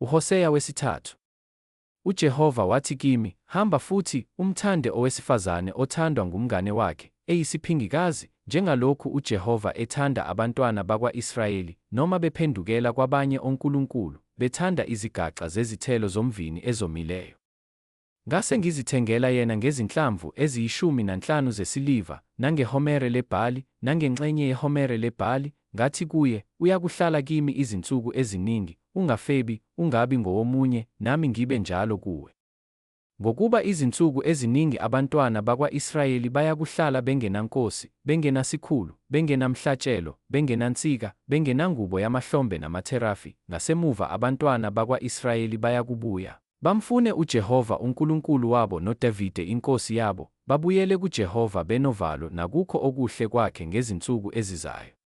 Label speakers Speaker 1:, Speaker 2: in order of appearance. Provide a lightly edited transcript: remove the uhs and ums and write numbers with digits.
Speaker 1: uHoseya wesithathu. UJehova wathi kimi, hamba futhi umthande owesifazane othandwa ngumngane wakhe, eyisiphingikazi, njengalokhu uJehova ethanda abantwana bakwa-Israyeli, noma bephendukela kwabanye onkulunkulu, bethanda izigaxa zezithelo zomvini ezomileyo. Ngase ngizithengela yena ngezinhlamvu eziyi15 zesiliva, nangehomere lebhali, nangengxenye yehomere lebhali, ngathi kuye, uyakuhlala kimi izinsuku eziningi, ungafebi, ungabi ngowomunye, nami ngibe njalo kuwe. Ngokuba izinsuku eziningi abantwana bakwa-Israyeli bayakuhlala bengenankosi, bengenasikhulu, bengenamhlatshelo, bengenansika, bengenangubo yamahlombe namatherafi, ngasemuva abantwana bakwa-Israyeli bayakubuya, bamfune uJehova uNkulunkulu wabo noDavide inkosi yabo, babuyele kuJehova benovalo nakukho okuhle kwakhe ngezinsuku ezizayo.